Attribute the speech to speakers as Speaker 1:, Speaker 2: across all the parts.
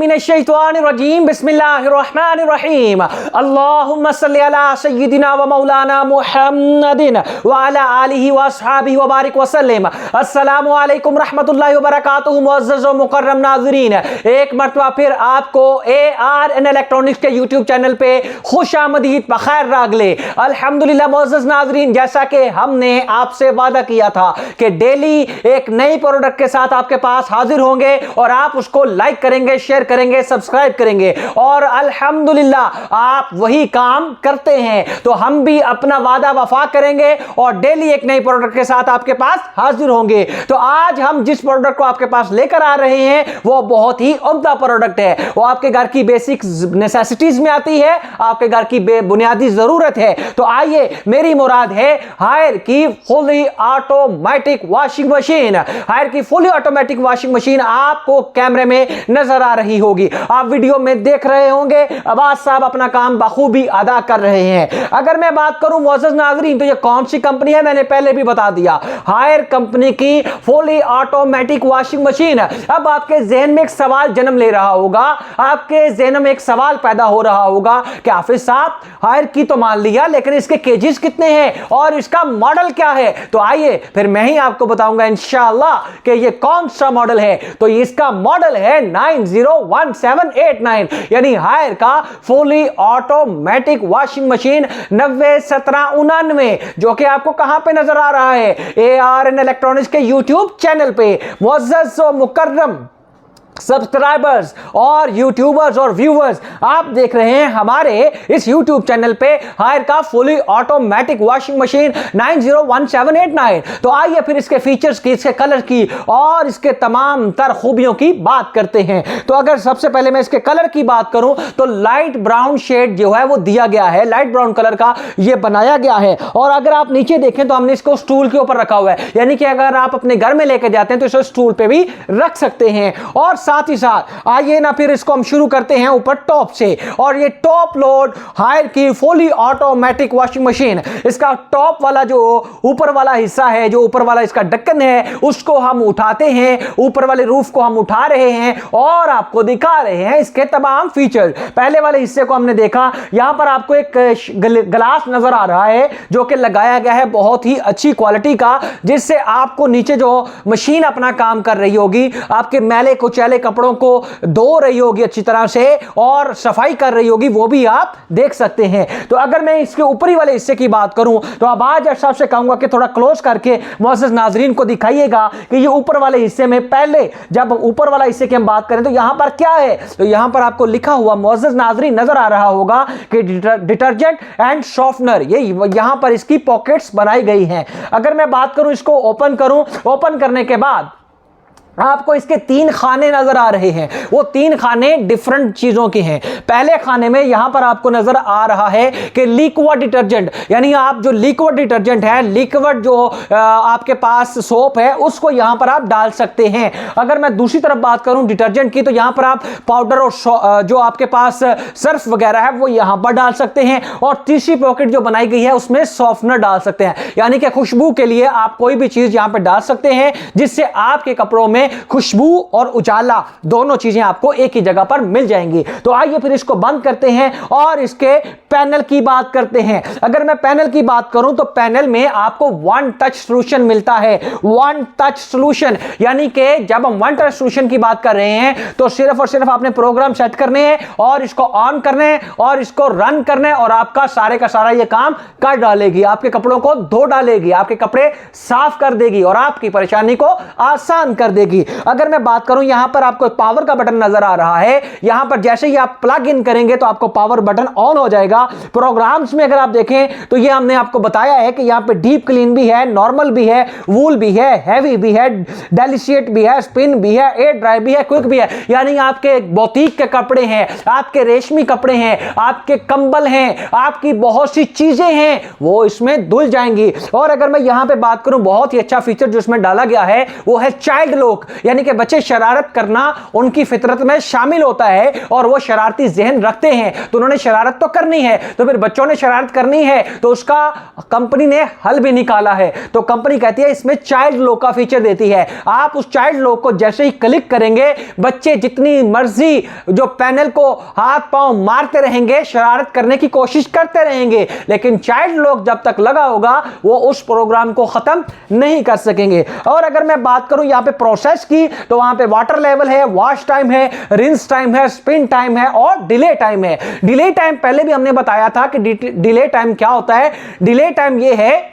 Speaker 1: मिनश्शैतानिर्रजीम बिस्मिल्लाहिर्रहमानिर्रहीम अल्लाहुम्मा सल्लि अला सय्यिदिना व मौलाना मुहम्मदिन व अला आलिहि व अस्हाबिहि व बारिक व सल्लिम। अस्सलामु अलैकुम रहमतुल्लाहि व बरकातुहू। मुअज़्ज़ज़ व मुकर्रम नाज़रीन, एक मरतबा फिर आपको ARN इलेक्ट्रॉनिक्स के यूट्यूब चैनल पे खुशामदीद बखैर रागले। अल्हम्दुलिल्लाह मुअज़्ज़ज़ नाज़रीन, जैसा कि हमने आपसे वादा किया था कि डेली एक नई प्रोडक्ट के साथ आपके पास हाजिर होंगे और आप उसको लाइक करेंगे, शेयर करेंगे, सब्सक्राइब करेंगे, और अल्हम्दुलिल्लाह आप वही काम करते हैं। तो हम भी अपना वादा वफा करेंगे और डेली एक नई प्रोडक्ट के साथ आपके पास हाजिर होंगे। तो आज हम जिस प्रोडक्ट को आपके पास लेकर आ रहे हैं वो बहुत ही उम्दा प्रोडक्ट है। वो आपके घर की बेसिक नेसेसिटीज में आती है, आपके घर की बुनियादी जरूरत है। तो आइए, मेरी मुराद है हायर की fully automatic washing machine. Haier की फुली ऑटोमेटिक वॉशिंग मशीन आपको कैमरे में नजर आ रही होगी, आप वीडियो में देख रहे होंगे। अब्बास साहब अपना काम बखूबी अदा कर रहे हैं। अगर मैं बात करूं मुअज़्ज़ज़ नाज़रीन, तो ये कौन सी कंपनी है मैंने पहले भी बता दिया, हायर कंपनी की फुली ऑटोमेटिक वॉशिंग मशीन। अब आपके जहन में एक सवाल जन्म ले रहा होगा, आपके जहन में एक सवाल पैदा हो रहा होगा कि हाफिज साहब हायर की तो मान लिया, लेकिन इसके केजीज कितने हैं और इसका मॉडल क्या है? तो आइए फिर मैं ही आपको बताऊंगा इंशाअल्लाह कि ये कौन सा मॉडल है। तो इसका मॉडल है 901789, यानी हायर का फुली ऑटोमेटिक वॉशिंग मशीन 901799, जो कि आपको कहां पे नजर आ रहा है? ARN इलेक्ट्रॉनिक्स के यूट्यूब चैनल पे। मुअज़्ज़ज़ व मुकर्रम सब्सक्राइबर्स और यूट्यूबर्स और व्यूअर्स, आप देख रहे हैं हमारे इस यूट्यूब चैनल पे हायर का फुली ऑटोमेटिक वॉशिंग मशीन 901789। तो आइए फिर इसके फीचर्स की, इसके कलर की और इसके तमाम तर खूबियों की बात करते हैं। तो अगर सबसे पहले मैं इसके कलर की बात करूं तो लाइट ब्राउन शेड जो है वो दिया गया है, लाइट ब्राउन कलर का ये बनाया गया है। और अगर आप नीचे देखें तो हमने इसको स्टूल के ऊपर रखा हुआ है, यानी कि अगर आप अपने घर में लेकर जाते हैं तो इसे स्टूल पे भी रख सकते हैं। और साथ ही साथ आइए ना फिर इसको हम शुरू करते हैं ऊपर टॉप से। और ये टॉप लोड हायर की फुली ऑटोमेटिक वॉशिंग मशीन, इसका टॉप वाला जो ऊपर वाला हिस्सा है, जो ऊपर वाला इसका ढक्कन है, उसको हम उठाते हैं, ऊपर वाले रूफ को हम उठा रहे हैं और आपको दिखा रहे हैं इसके तमाम फीचर। पहले वाले हिस्से को हमने देखा, यहां पर आपको एक ग्लास नजर आ रहा है जो कि लगाया गया है बहुत ही अच्छी क्वालिटी का, जिससे आपको नीचे जो मशीन अपना काम कर रही होगी, आपके मैले कुचैले कपड़ों को धो रही होगी अच्छी तरह से और सफाई कर रही होगी, वो भी आप देख सकते हैं। तो अगर मैं इसके ऊपरी वाले हिस्से की बात करूं तो अब आज साहब से कहूंगा कि थोड़ा क्लोज करके मुअज़्ज़ज़ नाज़रीन को दिखाइएगा कि ये ऊपर वाले हिस्से में, पहले जब ऊपर वाला हिस्से की हम बात करें तो यहां पर क्या है। तो यहां पर आपको लिखा हुआ मुअज़्ज़ज़ नाज़रीन नजर आ रहा होगा कि डिटर्जेंट एंड सॉफ्टनर, ये यहां पर इसकी पॉकेट्स बनाई गई हैं। अगर मैं बात करूं, इसको ओपन करूं, ओपन करने के बाद आपको इसके 3 खाने नजर आ रहे हैं। वो 3 खाने डिफरेंट चीजों के हैं। पहले खाने में यहां पर आपको नजर आ रहा है कि लिक्विड डिटर्जेंट, यानी आप जो लिक्विड डिटर्जेंट है, लिक्विड जो आपके पास सोप है, उसको यहां पर आप डाल सकते हैं। अगर मैं दूसरी तरफ बात करूं डिटर्जेंट की, तो यहां पर आप पाउडर और जो आपके पास सर्फ वगैरह है वो यहां पर डाल सकते हैं। और तीसरी पॉकेट जो बनाई गई है उसमें सॉफ्टनर डाल सकते हैं, यानी कि खुशबू के लिए आप कोई भी चीज यहां पर डाल सकते हैं जिससे आपके कपड़ों में खुशबू और उजाला दोनों चीजें आपको एक ही जगह पर मिल जाएंगी। तो आइए फिर इसको बंद करते हैं और इसके पैनल की बात करते हैं। अगर मैं पैनल की बात करूं तो पैनल में आपको वन टच सॉल्यूशन मिलता है। वन टच सॉल्यूशन, यानी कि जब हम वन टच सॉल्यूशन की बात कर रहे हैं तो सिर्फ और सिर्फ आपने प्रोग्राम सेट करने हैं और इसको ऑन करना है और इसको रन करना है और आपका सारे का सारा ये काम कर डालेगी, आपके कपड़ों को धो डालेगी, आपके कपड़े साफ कर देगी और आपकी परेशानी को आसान कर देगी। अगर मैं बात करूं, यहां पर आपको पावर का बटन नजर आ रहा है, यहां पर जैसे ही आप प्लग इन करेंगे तो आपको पावर बटन ऑन हो जाएगा। प्रोग्राम्स में अगर आप देखें तो ये हमने आपको बताया है कि यहां पे डीप क्लीन भी है, नॉर्मल भी है, वूल भी है, हैवी भी है, डेलिशिएट भी है, स्पिन भी है, एयर ड्राई भी है, क्विक भी है। यानी आपके बोतीक के कपड़े हैं, आपके रेशमी कपड़े हैं, आपके कंबल हैं, आपकी बहुत सी चीजें हैं, वो इसमें धुल जाएंगी। और अगर मैं यहां पे बात करूं, बहुत ही अच्छा फीचर जो इसमें डाला गया है वो है चाइल्ड लॉक। लोग यानी कि बच्चे शरारत करना उनकी फितरत में शामिल होता है और वो शरारती जहन रखते हैं, तो उन्होंने शरारत तो करनी है। तो फिर बच्चों ने शरारत करनी है तो उसका कंपनी ने हल भी निकाला है। तो कंपनी कहती है इसमें चाइल्ड लॉक का फीचर देती है। आप उस चाइल्ड लॉक को जैसे ही क्लिक करेंगे, बच्चे जितनी मर्जी जो पैनल को हाथ पांव मारते रहेंगे, शरारत करने की कोशिश करते रहेंगे, लेकिन चाइल्ड लॉक जब तक लगा होगा वो उस प्रोग्राम को खत्म नहीं कर सकेंगे। और अगर मैं बात करूं यहां पे प्रोसेस की, तो वहां पे वाटर लेवल है, वॉश टाइम है, रिंस टाइम है, स्पिन टाइम है और डिले टाइम है। डिले टाइम पहले भी हमने बताया था कि डिले टाइम क्या होता है। डिले टाइम ये है,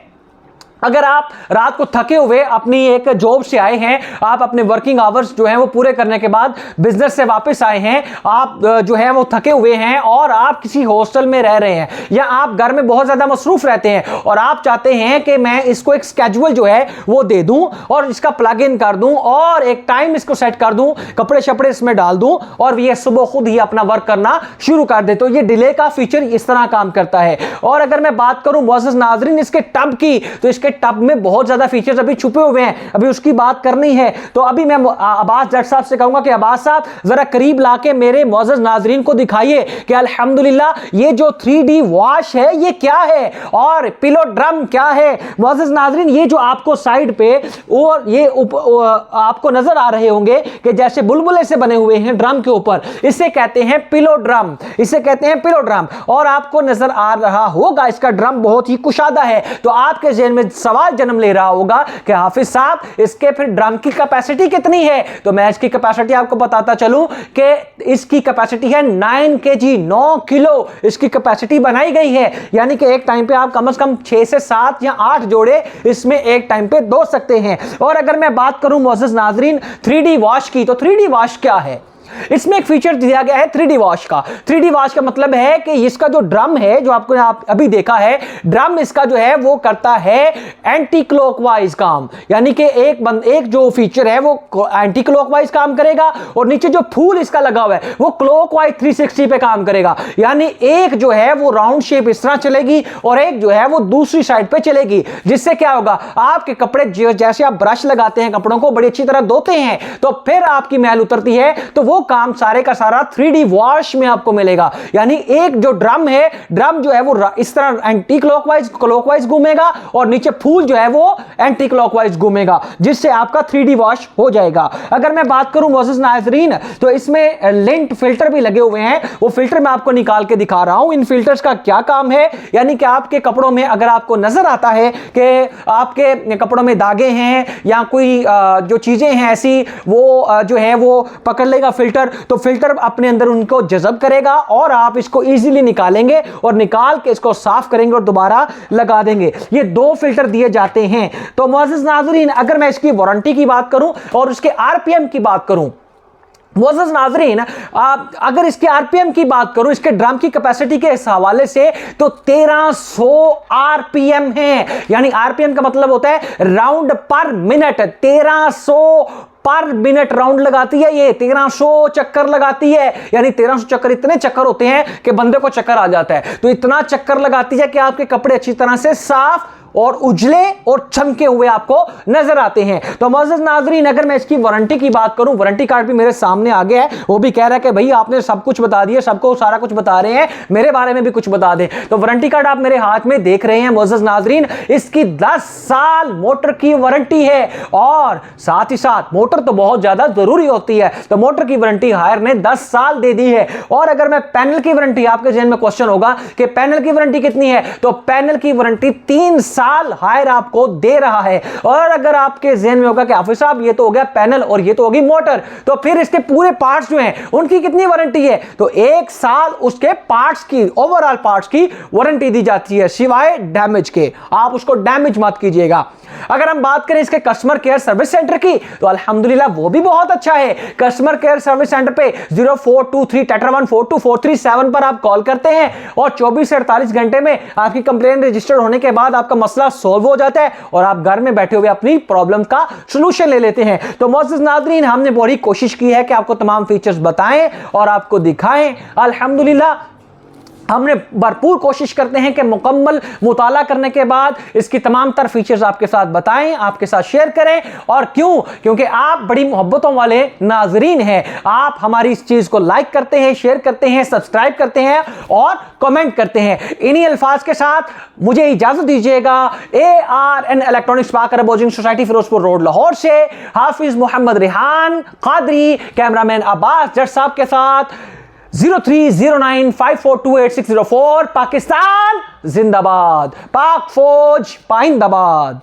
Speaker 1: अगर आप रात को थके हुए अपनी एक जॉब से आए हैं, आप अपने वर्किंग आवर्स जो हैं वो पूरे करने के बाद बिजनेस से वापस आए हैं, आप जो है वो थके हुए हैं और आप किसी हॉस्टल में रह रहे हैं या आप घर में बहुत ज्यादा मसरूफ रहते हैं और आप चाहते हैं कि मैं इसको एक स्केड्यूल जो है वो दे दूं और इसका प्लग इन कर दूं और एक टाइम इसको सेट कर दूं, कपड़े शपड़े इसमें डाल दूं और ये सुबह खुद ही अपना वर्क करना शुरू कर दे। तो ये डिले का फीचर इस तरह काम करता है। और अगर मैं बात करूं मोअज़्ज़ज़ नाज़रीन इसके टब की, तो इसके टब में बहुत ज्यादा फीचर्स अभी छुपे हुए हैं, अभी उसकी बात करनी है। तो अभी मैं अब्बास जट साहब से कहूंगा कि अब्बास साहब जरा करीब लाके मेरे मोअज़्ज़ज़ नाज़रीन को दिखाइए कि अल्हम्दुलिल्लाह ये जो 3D वॉश है ये क्या है और पिलो ड्रम क्या है। मोअज़्ज़ज़ नाज़रीन ये जो आपको साइड पे और ये आपको नजर आ रहे होंगे कि जैसे बुलबुले से बने हुए हैं ड्रम के ऊपर, इसे कहते हैं पिलो ड्रम, इसे कहते हैं पिलो ड्रम। और आपको नजर आ रहा होगा इसका ड्रम बहुत ही कुशादा है। तो आपके ज़हन में सवाल जन्म ले रहा होगा कि हाफिज साहब इसके फिर ड्रम की कैपेसिटी कितनी है। तो मैं इसकी कैपेसिटी आपको बताता चलूं कि इसकी कैपेसिटी है 9 kg, 9 किलो इसकी कैपेसिटी बनाई गई है। यानी कि एक टाइम पे आप कम से कम 6 से 7 या 8 जोड़े इसमें एक टाइम पे धो सकते हैं। और अगर मैं बात करूं मोअज़्ज़ज़ नाज़रीन 3D वॉश की, तो 3D वॉश क्या है? इसमें एक फीचर दिया गया है 3D वॉश का। 3D वॉश का मतलब है कि इसका जो ड्रम है, जो आपको आप अभी देखा है, ड्रम इसका जो है वो करता है एंटी क्लॉकवाइज काम। यानी कि एक जो फीचर है वो एंटी क्लॉकवाइज काम करेगा और नीचे जो फूल इसका लगा हुआ है वो क्लॉकवाइज 360 पे काम करेगा। यानी एक जो है वो राउंड शेप इस तरह चलेगी और एक जो है वो दूसरी साइड पे चलेगी, जिससे क्या होगा आपके कपड़े जैसे आप ब्रश लगाते हैं, कपड़ों को बड़ी अच्छी तरह धोते हैं तो फिर आपकी मैल उतरती है, तो वो काम सारे का सारा 3D वॉश में आपको मिलेगा। यानी एक जो ड्रम है, ड्रम जो है वो इस तरह एंटी क्लॉकवाइज घूमेगा और नीचे फूल जो है वो एंटी क्लॉकवाइज घूमेगा, जिससे आपका 3D वॉश हो जाएगा। अगर मैं बात करूं मोअज़्ज़ज़ नाज़रीन, तो इसमें लिंट फिल्टर भी लगे हुए हैं। वो फिल्टर मैं आपको निकाल के दिखा रहा हूं। इन फिल्टर्स का क्या काम है, यानी कि आपके कपड़ों में अगर आपको नजर आता है कि आपके कपड़ों में दागे हैं या कोई जो चीजें हैं ऐसी, वो जो है वो पकड़ लेगा फिल्टर, तो फिल्टर अपने अंदर उनको जज़ब करेगा और आप इसको इजीली निकालेंगे और निकाल के इसको साफ करेंगे और दोबारा लगा देंगे। ये 2 फिल्टर दिए जाते हैं। तो मोअज़्ज़ज़ नाज़रीन अगर मैं इसकी वारंटी की बात करूं और उसके आरपीएम की बात करूं, मोअज़्ज़ज़ नाज़रीन अगर इसके आरपीएम की बात करूं, इसके ड्रम की कैपेसिटी के इस हवाले से, तो 1300 आरपीएम है। यानी आरपीएम का मतलब होता है राउंड पर मिनट। 1300 पर मिनट राउंड लगाती है ये, 1300 चक्कर लगाती है। यानी 1300 चक्कर, इतने चक्कर होते हैं कि बंदे को चक्कर आ जाता है। तो इतना चक्कर लगाती है कि आपके कपड़े अच्छी तरह से साफ और उजले और चमके हुए आपको नजर आते हैं। तो मोअज़्ज़ज़ नाज़रीन अगर मैं इसकी वारंटी की बात करूं, वारंटी कार्ड भी मेरे सामने आ गया है। वो भी कह रहा है कि भाई आपने सब कुछ बता दिया, सबको सारा कुछ बता रहे हैं, मेरे बारे में भी कुछ बता दें। तो वारंटी कार्ड आप मेरे हाथ में देख रहे हैं मोअज़्ज़ज़ नाज़रीन, इसकी 10 साल मोटर की वारंटी है और साथ ही साथ मोटर तो बहुत ज्यादा जरूरी होती है, तो मोटर की वारंटी हायर ने 10 साल दे दी है। और अगर मैं पैनल की वारंटी, आपके जहन में क्वेश्चन होगा कि पैनल की वारंटी कितनी है, तो पैनल की वारंटी 3 साल हायर आपको दे रहा है। और अगर आपके जहन में होगा कि हाफिज साहब ये तो हो गया पैनल और ये तो होगी मोटर, तो फिर इसके पूरे पार्ट्स जो हैं उनकी कितनी वारंटी है, तो 1 साल उसके पार्ट्स की, ओवरऑल पार्ट्स की वारंटी दी जाती है, सिवाय डैमेज के। आप उसको डैमेज मत कीजिएगा। अगर हम बात करें इसके कस्टमर केयर सर्विस सेंटर की, तो अल्हम्दुलिल्लाह वो भी बहुत अच्छा है। कस्टमर केयर सर्विस सेंटर पे 0423-142-437 पर आप कॉल करते हैं और 24 से 48 घंटे में आपकी कंप्लेंट रजिस्टर्ड होने के बाद आपका मसला सॉल्व हो जाता है और आप घर में बैठे हुए अपनी प्रॉब्लम का सॉल्यूशन ले लेते हैं। तो मोअज़्ज़ज़ नाज़रीन हमने बड़ी कोशिश की है कि आपको तमाम फीचर्स बताएं और आपको दिखाएं। अल्हम्दुलिल्लाह हमने भरपूर कोशिश करते हैं कि मुकम्मल मुताला करने के बाद इसकी तमाम तर फीचर्स आपके साथ बताएं, आपके साथ शेयर करें। और क्यों? क्योंकि आप बड़ी मोहब्बतों वाले नाजरीन हैं। आप हमारी इस चीज़ को लाइक करते हैं, शेयर करते हैं, सब्सक्राइब करते हैं और कमेंट करते हैं। इन्हीं अल्फाज के साथ मुझे इजाज़त दीजिएगा। ARN electronics Pak Arab housing society Ferozepur road Lahore से हाफिज मोहम्मद रिहान कादरी, कैमरामैन अब्बास जट साहब के साथ 0309542860 पाकिस्तान जिंदाबाद, पाक फौज पाइंदाबाद।